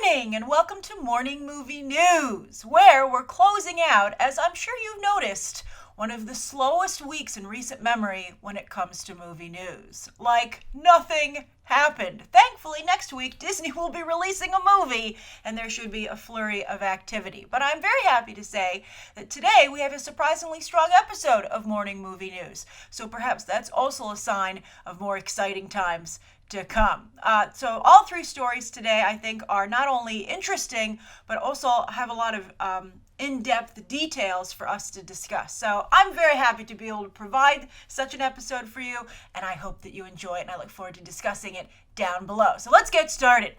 morning and welcome to Morning Movie News, where we're closing out, as I'm sure you've noticed, one of the slowest weeks in recent memory when it comes to movie news. Like, nothing happened. Thankfully, next week, Disney will be releasing a movie, and there should be a flurry of activity. But I'm very happy to say that today we have a surprisingly strong episode of Morning Movie News. So perhaps that's also a sign of more exciting times to come. So all three stories today, I think, are not only interesting, but also have a lot of in-depth details for us to discuss. So I'm very happy to be able to provide such an episode for you, and I hope that you enjoy it, and I look forward to discussing it down below. So let's get started.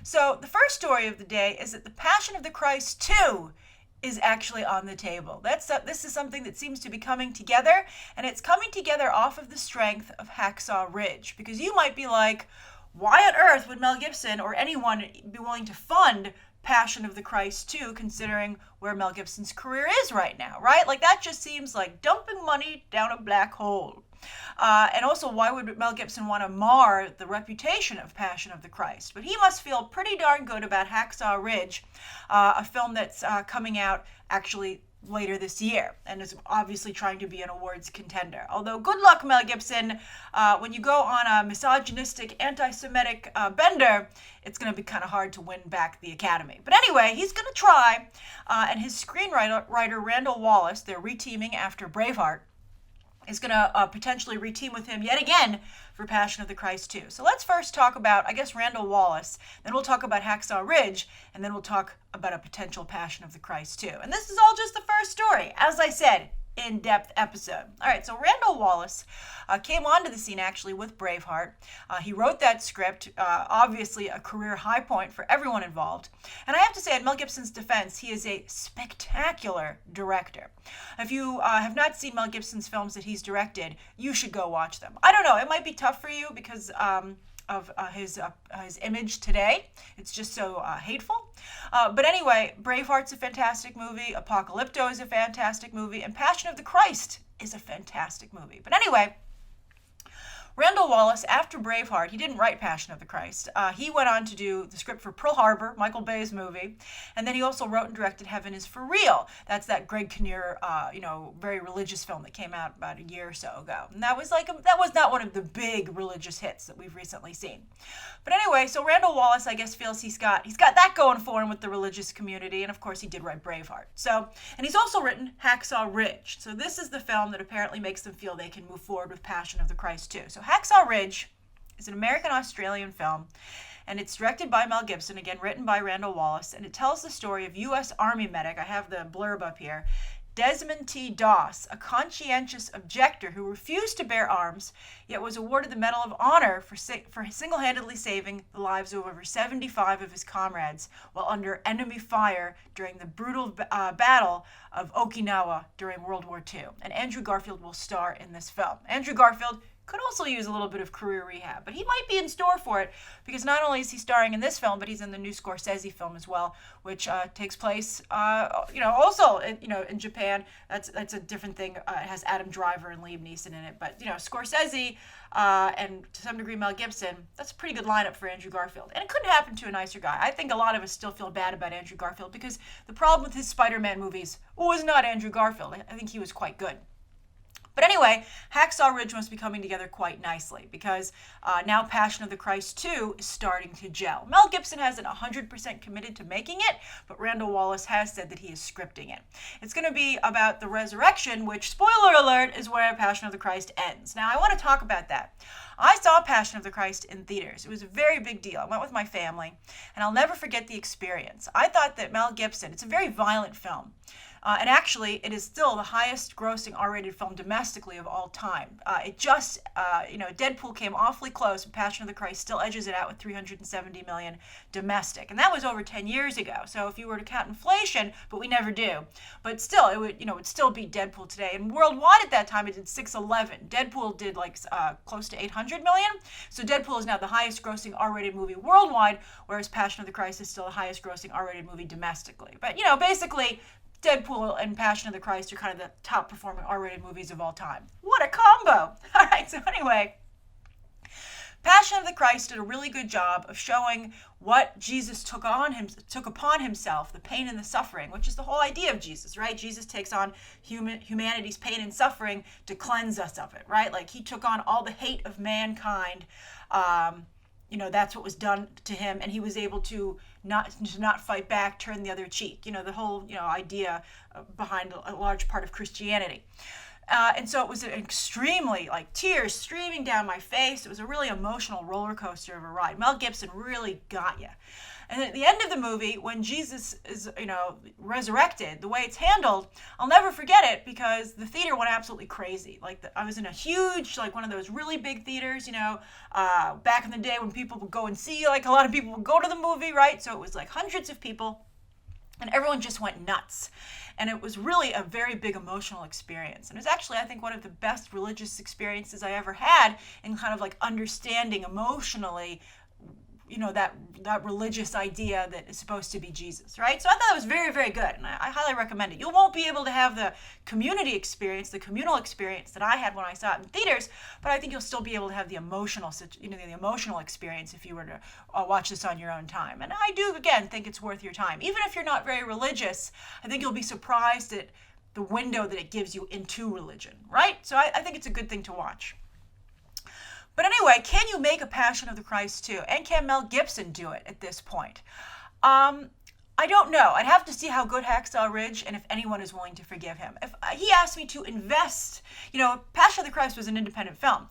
So the first story of the day is that The Passion of the Christ 2 is actually on the table. This is something that seems to be coming together, and it's coming together off of the strength of Hacksaw Ridge. Because you might be like, why on earth would Mel Gibson or anyone be willing to fund Passion of the Christ 2, considering where Mel Gibson's career is right now, right? Like, that just seems like dumping money down a black hole. And also, why would Mel Gibson want to mar the reputation of Passion of the Christ? But he must feel pretty darn good about Hacksaw Ridge, a film that's coming out actually later this year, and is obviously trying to be an awards contender. Although, good luck, Mel Gibson. When you go on a misogynistic, anti-Semitic bender, it's going to be kind of hard to win back the Academy. But anyway, he's going to try, and his screenwriter, Randall Wallace, they're reteaming after Braveheart, is going to potentially reteam with him yet again for Passion of the Christ 2. So let's first talk about, I guess, Randall Wallace, then we'll talk about Hacksaw Ridge, and then we'll talk about a potential Passion of the Christ 2. And this is all just the first story. As I said, in-depth episode. All right, so Randall Wallace came onto the scene actually with Braveheart. He wrote that script, obviously a career high point for everyone involved. And I have to say, in Mel Gibson's defense, he is a spectacular director. If you have not seen Mel Gibson's films that he's directed, you should go watch them. I don't know, it might be tough for you because of his image today. It's just so hateful. But anyway, Braveheart's a fantastic movie, Apocalypto is a fantastic movie, and Passion of the Christ is a fantastic movie. But anyway, Randall Wallace, after Braveheart, he didn't write Passion of the Christ. He went on to do the script for Pearl Harbor, Michael Bay's movie, and then he also wrote and directed Heaven is for Real. That's that Greg Kinnear, very religious film that came out about a year or so ago. And that was not one of the big religious hits that we've recently seen. But anyway, so Randall Wallace, I guess, feels he's got that going for him with the religious community, and of course he did write Braveheart. So, and he's also written Hacksaw Ridge. So this is the film that apparently makes them feel they can move forward with Passion of the Christ too. So Hacksaw Ridge is an American-Australian film, and it's directed by Mel Gibson, again, written by Randall Wallace, and it tells the story of U.S. Army medic, I have the blurb up here, Desmond T. Doss, a conscientious objector who refused to bear arms, yet was awarded the Medal of Honor for single-handedly saving the lives of over 75 of his comrades while under enemy fire during the brutal Battle of Okinawa during World War II. And Andrew Garfield will star in this film. Andrew Garfield could also use a little bit of career rehab, but he might be in store for it because not only is he starring in this film, but he's in the new Scorsese film as well, which takes place, also in Japan. That's a different thing. It has Adam Driver and Liam Neeson in it, but Scorsese and to some degree Mel Gibson. That's a pretty good lineup for Andrew Garfield, and it couldn't happen to a nicer guy. I think a lot of us still feel bad about Andrew Garfield because the problem with his Spider-Man movies was not Andrew Garfield. I think he was quite good. But anyway, Hacksaw Ridge must be coming together quite nicely because now Passion of the Christ 2 is starting to gel. Mel Gibson hasn't 100% committed to making it, but Randall Wallace has said that he is scripting it. It's going to be about the resurrection, which, spoiler alert, is where Passion of the Christ ends. Now, I want to talk about that. I saw Passion of the Christ in theaters. It was a very big deal. I went with my family, and I'll never forget the experience. I thought that Mel Gibson, it's a very violent film. And actually, it is still the highest grossing R-rated film domestically of all time. Deadpool came awfully close, but Passion of the Christ still edges it out with $370 million domestic. And that was over 10 years ago. So if you were to count inflation, but we never do. But still, it would still beat Deadpool today. And worldwide at that time, it did 611. Deadpool did close to 800 million. So Deadpool is now the highest grossing R-rated movie worldwide, whereas Passion of the Christ is still the highest grossing R-rated movie domestically. But, basically, Deadpool and Passion of the Christ are kind of the top performing R-rated movies of all time. What a combo! All right, so anyway, Passion of the Christ did a really good job of showing what Jesus took upon himself, the pain and the suffering, which is the whole idea of Jesus, right? Jesus takes on humanity's pain and suffering to cleanse us of it, right? Like he took on all the hate of mankind. That's what was done to him, and he was able to not fight back, turn the other cheek. The whole idea behind a large part of Christianity. And so it was an extremely, tears streaming down my face. It was a really emotional roller coaster of a ride. Mel Gibson really got you. And at the end of the movie, when Jesus is, resurrected, the way it's handled, I'll never forget it because the theater went absolutely crazy. I was in a huge, one of those really big theaters, back in the day when people would go and see, a lot of people would go to the movie, right? So it was hundreds of people, and everyone just went nuts. And it was really a very big emotional experience. And it was actually, I think, one of the best religious experiences I ever had in kind of understanding emotionally, that religious idea that is supposed to be Jesus, right? So I thought it was very, very good, and I highly recommend it. You won't be able to have the community experience, the communal experience that I had when I saw it in theaters, but I think you'll still be able to have the emotional experience if you were to watch this on your own time. And I do, again, think it's worth your time. Even if you're not very religious, I think you'll be surprised at the window that it gives you into religion, right? So I think it's a good thing to watch. But anyway, can you make a Passion of the Christ 2? And can Mel Gibson do it at this point? I don't know. I'd have to see how good Hacksaw Ridge and if anyone is willing to forgive him. If he asked me to invest, Passion of the Christ was an independent film.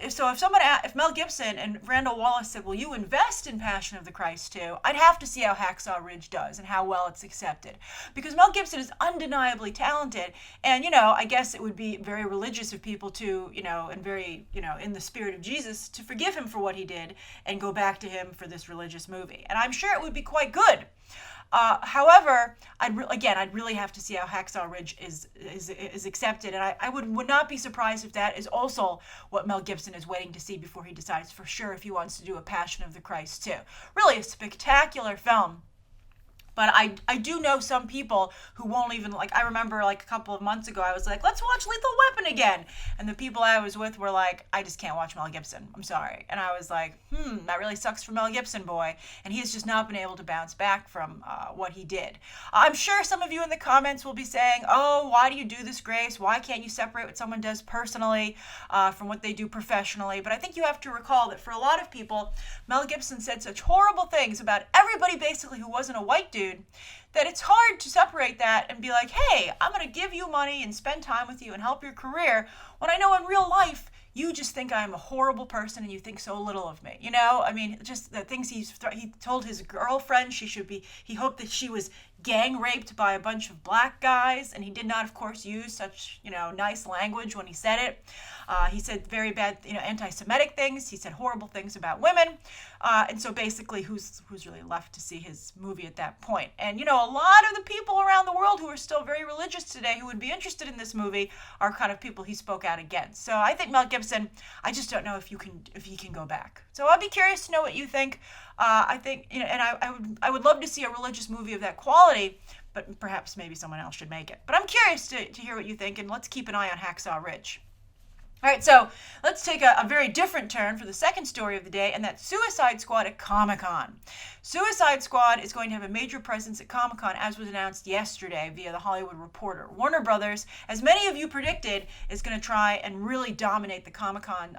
If Mel Gibson and Randall Wallace said, will you invest in Passion of the Christ too? I'd have to see how Hacksaw Ridge does and how well it's accepted. Because Mel Gibson is undeniably talented, and, I guess it would be very religious of people to, and very, in the spirit of Jesus, to forgive him for what he did and go back to him for this religious movie. And I'm sure it would be quite good. However, I'd really have to see how Hacksaw Ridge is accepted, and I would not be surprised if that is also what Mel Gibson is waiting to see before he decides for sure if he wants to do a Passion of the Christ too. Really a spectacular film. But I do know some people who won't even, I remember a couple of months ago, I was like, let's watch Lethal Weapon again. And the people I was with were like, I just can't watch Mel Gibson. I'm sorry. And I was like, that really sucks for Mel Gibson, boy. And he has just not been able to bounce back from what he did. I'm sure some of you in the comments will be saying, oh, why do you do this, Grace? Why can't you separate what someone does personally from what they do professionally? But I think you have to recall that for a lot of people, Mel Gibson said such horrible things about everybody basically who wasn't a white dude, that it's hard to separate that and be like, hey, I'm going to give you money and spend time with you and help your career, when I know in real life you just think I'm a horrible person and you think so little of me. Just the things he told his girlfriend he hoped that she was gang raped by a bunch of black guys, and he did not, of course, use such, nice language when he said it. He said very bad, anti-Semitic things. He said horrible things about women. And so basically, who's really left to see his movie at that point? And, a lot of the people around the world who are still very religious today who would be interested in this movie are kind of people he spoke out against. So I think Mel Gibson, I just don't know if he can go back. So I'll be curious to know what you think. I think, and I would love to see a religious movie of that quality, but perhaps maybe someone else should make it. But I'm curious to hear what you think, and let's keep an eye on Hacksaw Ridge. All right, so let's take a very different turn for the second story of the day, and that's Suicide Squad at Comic-Con. Suicide Squad is going to have a major presence at Comic-Con, as was announced yesterday via The Hollywood Reporter. Warner Brothers, as many of you predicted, is going to try and really dominate the Comic-Con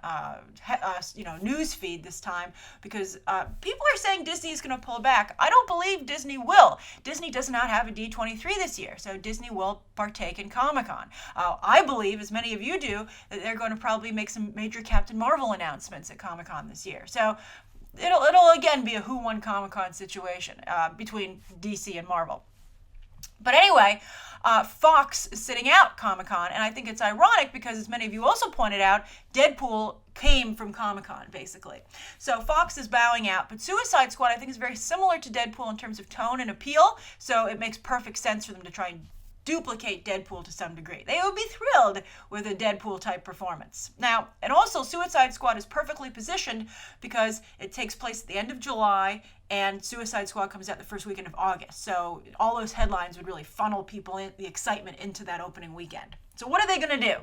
news feed this time, because people are saying Disney is going to pull back. I don't believe Disney will. Disney does not have a D23 this year, so Disney will partake in Comic-Con. I believe, as many of you do, that they're going to probably make some major Captain Marvel announcements at Comic-Con this year. So it'll again be a who won Comic-Con situation between DC and Marvel. But anyway, Fox is sitting out Comic-Con, and I think it's ironic because, as many of you also pointed out, Deadpool came from Comic-Con, basically. So Fox is bowing out, but Suicide Squad, I think, is very similar to Deadpool in terms of tone and appeal, so it makes perfect sense for them to try and duplicate Deadpool to some degree. They would be thrilled with a Deadpool-type performance. Now, and also Suicide Squad is perfectly positioned because it takes place at the end of July, and Suicide Squad comes out the first weekend of August. So all those headlines would really funnel people the excitement into that opening weekend. So what are they going to do?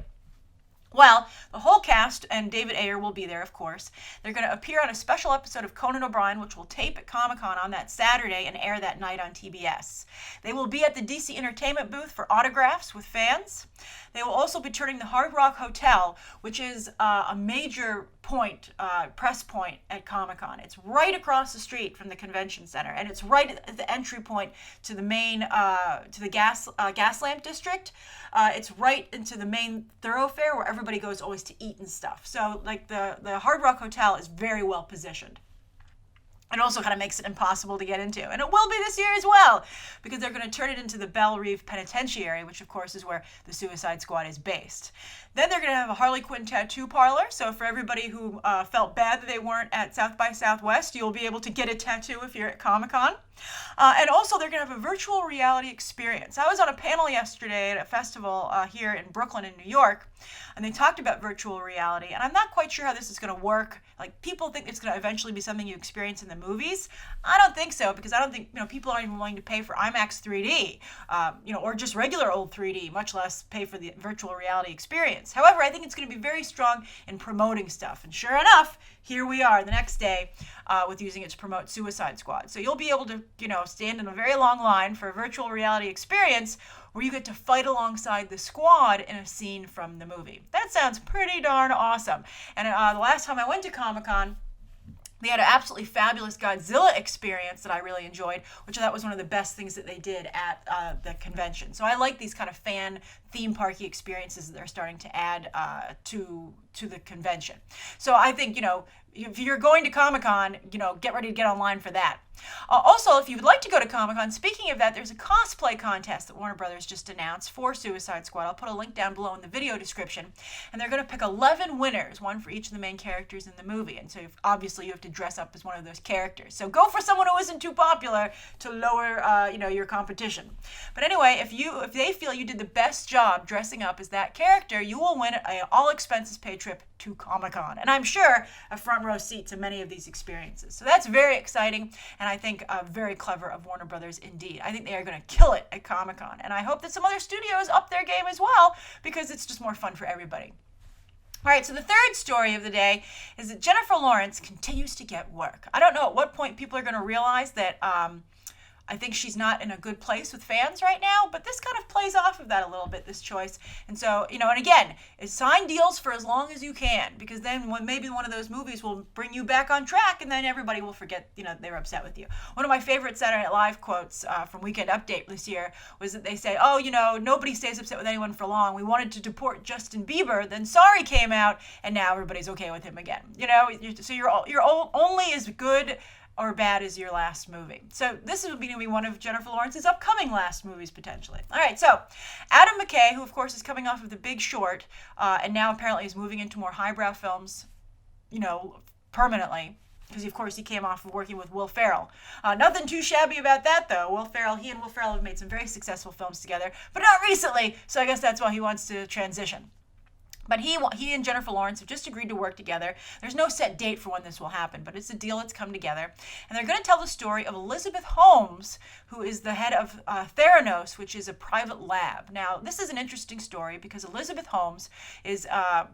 Well, the whole cast and David Ayer will be there, of course. They're going to appear on a special episode of Conan O'Brien, which will tape at Comic-Con on that Saturday and air that night on TBS. They will be at the DC Entertainment booth for autographs with fans. They will also be touring the Hard Rock Hotel, which is a major press point at Comic-Con. It's right across the street from the convention center, and it's right at the entry point to the main, to the Gaslamp district. It's right into the main thoroughfare where everybody goes always to eat and stuff. So, like, the Hard Rock Hotel is very well positioned. It also kind of makes it impossible to get into. And it will be this year as well, because they're going to turn it into the Belle Reve Penitentiary, which, of course, is where the Suicide Squad is based. Then they're going to have a Harley Quinn Tattoo Parlour. So for everybody who felt bad that they weren't at South by Southwest, you'll be able to get a tattoo if you're at Comic-Con. And also, they're going to have a virtual reality experience. I was on a panel yesterday at a festival here in Brooklyn in New York, and they talked about virtual reality. And I'm not quite sure how this is going to work. Like, people think it's going to eventually be something you experience in the movies. I don't think so, because I don't think, people aren't even willing to pay for IMAX 3D, or just regular old 3D, much less pay for the virtual reality experience. However, I think it's going to be very strong in promoting stuff. And sure enough, here we are the next day with using it to promote Suicide Squad. So you'll be able to, stand in a very long line for a virtual reality experience where you get to fight alongside the squad in a scene from the movie. That sounds pretty darn awesome. And the last time I went to Comic-Con, they had an absolutely fabulous Godzilla experience that I really enjoyed, which I thought was one of the best things that they did at the convention. So I like these kind of fan theme parky experiences that they're starting to add to the convention. So I think, if you're going to Comic-Con, get ready to get online for that. Also, if you would like to go to Comic-Con, speaking of that, there's a cosplay contest that Warner Brothers just announced for Suicide Squad. I'll put a link down below in the video description. And they're going to pick 11 winners, one for each of the main characters in the movie. And so obviously you have to dress up as one of those characters. So go for someone who isn't too popular to lower your competition. But anyway, if they feel you did the best job dressing up as that character, you will win an all expenses paid trip to Comic-Con. And I'm sure a front row seat to many of these experiences. So that's very exciting, and I think very clever of Warner Brothers indeed. I think they are going to kill it at Comic-Con, and I hope that some other studios up their game as well, because it's just more fun for everybody. All right, so the third story of the day is that Jennifer Lawrence continues to get work. I don't know at what point people are going to realize that I think she's not in a good place with fans right now, but this kind of plays off of that a little bit, this choice. And so, and again, sign deals for as long as you can, because then maybe one of those movies will bring you back on track, and then everybody will forget, they were upset with you. One of my favorite Saturday Night Live quotes from Weekend Update this year was that they say, nobody stays upset with anyone for long. We wanted to deport Justin Bieber, then Sorry came out, and now everybody's okay with him again. So you're only as good or bad as your last movie. So this is going to be one of Jennifer Lawrence's upcoming last movies, potentially. All right, so Adam McKay, who of course is coming off of The Big Short, and now apparently is moving into more highbrow films, permanently, because of course he came off of working with Will Ferrell. Nothing too shabby about that, though. He and Will Ferrell have made some very successful films together, but not recently, so I guess that's why he wants to transition. But he and Jennifer Lawrence have just agreed to work together. There's no set date for when this will happen, but it's a deal that's come together. And they're going to tell the story of Elizabeth Holmes, who is the head of Theranos, which is a private lab. Now, this is an interesting story because Elizabeth Holmes is, a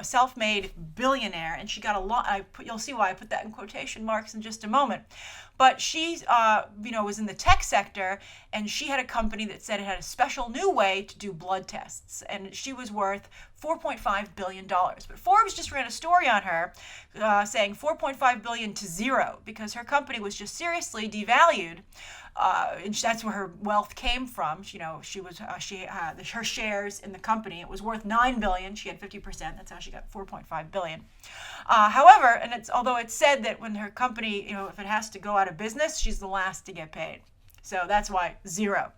self-made billionaire, and she got a lot. You'll see why I put that in quotation marks in just a moment. But she, was in the tech sector, and she had a company that said it had a special new way to do blood tests, and she was worth $4.5 billion. But Forbes just ran a story on her saying $4.5 billion to zero because her company was just seriously devalued. And that's where her wealth came from. Her shares in the company, it was worth $9 billion. She had 50%. That's how she got $4.5 billion. However, although it's said that when her company, if it has to go out of business, she's the last to get paid. So that's why zero.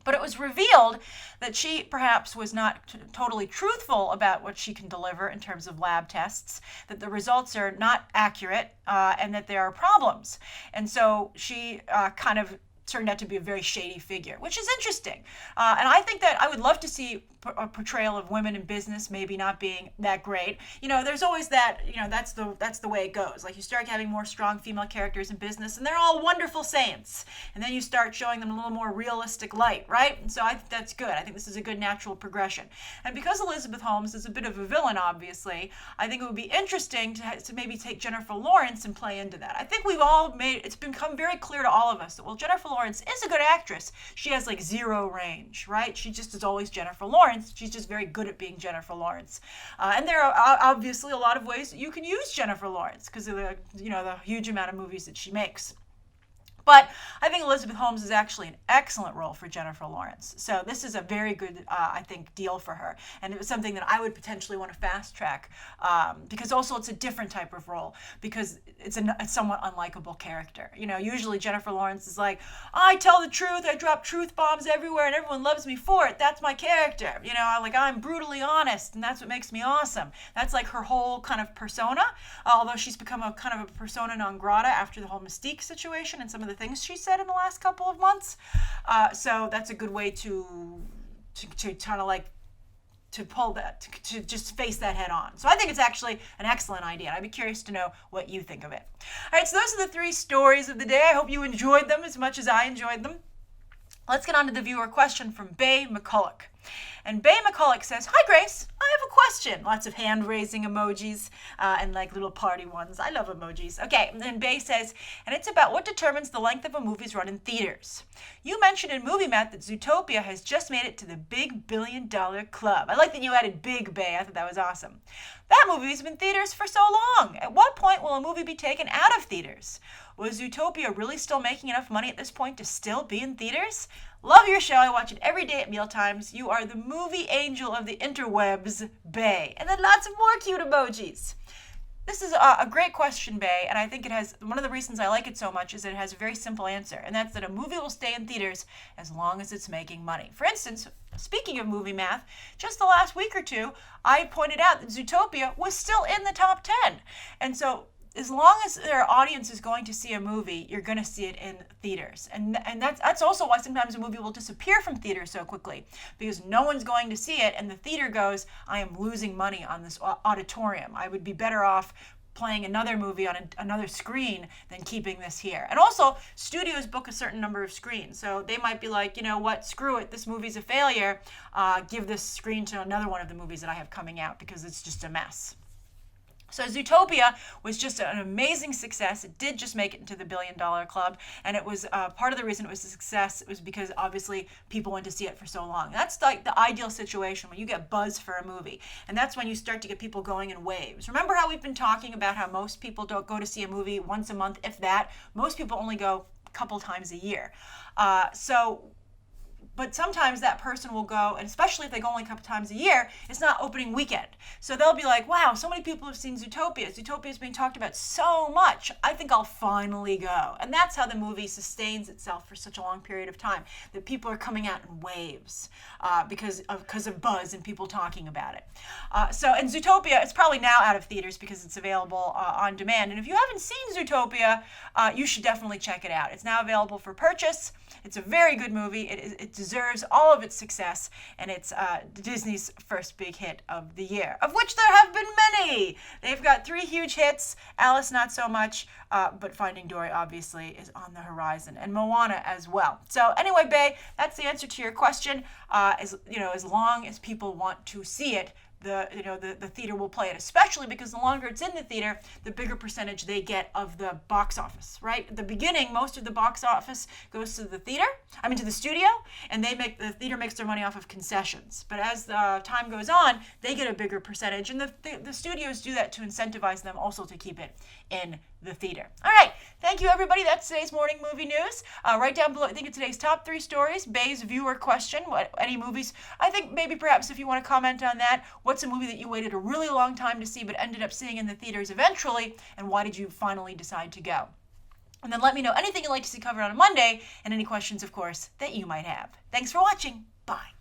But it was revealed that she perhaps was not totally truthful about what she can deliver in terms of lab tests, that the results are not accurate, and that there are problems. And so she kind of turned out to be a very shady figure, which is interesting. And I think that I would love to see a portrayal of women in business maybe not being that great. There's always that, that's the way it goes. Like, you start having more strong female characters in business, and they're all wonderful saints. And then you start showing them a little more realistic light, right? And so I think that's good. I think this is a good natural progression. And because Elizabeth Holmes is a bit of a villain, obviously, I think it would be interesting to maybe take Jennifer Lawrence and play into that. I think it's become very clear to all of us that, well, Jennifer Lawrence is a good actress. She has like zero range, right? She just is always Jennifer Lawrence. She's just very good at being Jennifer Lawrence. And there are obviously a lot of ways that you can use Jennifer Lawrence because of the huge amount of movies that she makes. But I think Elizabeth Holmes is actually an excellent role for Jennifer Lawrence. So this is a very good, I think, deal for her. And it was something that I would potentially want to fast track because also it's a different type of role because it's a somewhat unlikable character. Usually Jennifer Lawrence is like, I tell the truth, I drop truth bombs everywhere and everyone loves me for it. That's my character. I'm brutally honest and that's what makes me awesome. That's like her whole kind of persona, although she's become a kind of a persona non grata after the whole Mystique situation and some of the things she said in the last couple of months. So that's a good way to kind of like to pull that, to just face that head on. So I think it's actually an excellent idea. I'd be curious to know what you think of it. All right, so those are the 3 stories of the day. I hope you enjoyed them as much as I enjoyed them. Let's get on to the viewer question from Bay McCulloch. And Bay McCulloch says, "Hi Grace, I have a question." Lots of hand-raising emojis and like little party ones. I love emojis. Okay, and then Bay says, and it's about what determines the length of a movie's run in theaters. You mentioned in Movie Math that Zootopia has just made it to the big $1 billion club. I like that you added big, Bay. I thought that was awesome. That movie's been in theaters for so long. At what point will a movie be taken out of theaters? Was Zootopia really still making enough money at this point to still be in theaters? Love your show. I watch it every day at mealtimes. You are the movie angel of the interwebs, Bay. And then lots of more cute emojis. This is a great question, Bay, and I think it has, one of the reasons I like it so much is that it has a very simple answer, and that's that a movie will stay in theaters as long as it's making money. For instance, speaking of Movie Math, just the last week or two, I pointed out that Zootopia was still in the top 10. And so as long as their audience is going to see a movie, you're going to see it in theaters. And that's also why sometimes a movie will disappear from theaters so quickly, because no one's going to see it, and the theater goes, I am losing money on this auditorium. I would be better off playing another movie on another screen than keeping this here. And also, studios book a certain number of screens. So they might be like, you know what, screw it, this movie's a failure. Give this screen to another one of the movies that I have coming out because it's just a mess. So Zootopia was just an amazing success. It did just make it into the $1 billion club, and it was part of the reason it was a success. It was because obviously people went to see it for so long. That's like the ideal situation when you get buzz for a movie, and that's when you start to get people going in waves. Remember how we've been talking about how most people don't go to see a movie once a month, if that. Most people only go a couple times a year. But sometimes that person will go, and especially if they go only a couple times a year, it's not opening weekend. So they'll be like, wow, so many people have seen Zootopia. Zootopia is being talked about so much. I think I'll finally go. And that's how the movie sustains itself for such a long period of time, that people are coming out in waves because of buzz and people talking about it. And Zootopia, it's probably now out of theaters because it's available on demand. And if you haven't seen Zootopia, you should definitely check it out. It's now available for purchase. It's a very good movie. It deserves all of its success, and it's Disney's first big hit of the year, of which there have been many. They've got 3 huge hits, Alice not so much, but Finding Dory obviously is on the horizon, and Moana as well. So anyway, Bay, that's the answer to your question. As long as people want to see it, the theater will play it, especially because the longer it's in the theater, the bigger percentage they get of the box office, right? At the beginning, most of the box office goes to the studio, and the theater makes their money off of concessions. But as the time goes on, they get a bigger percentage, and the studios do that to incentivize them also to keep it in the theater. All right, thank you everybody. That's today's morning movie news. Right down below, I think it's today's top 3 stories. Bay's viewer question: any movies? I think maybe perhaps if you want to comment on that, what's a movie that you waited a really long time to see but ended up seeing in the theaters eventually, and why did you finally decide to go? And then let me know anything you'd like to see covered on a Monday, and any questions, of course, that you might have. Thanks for watching. Bye.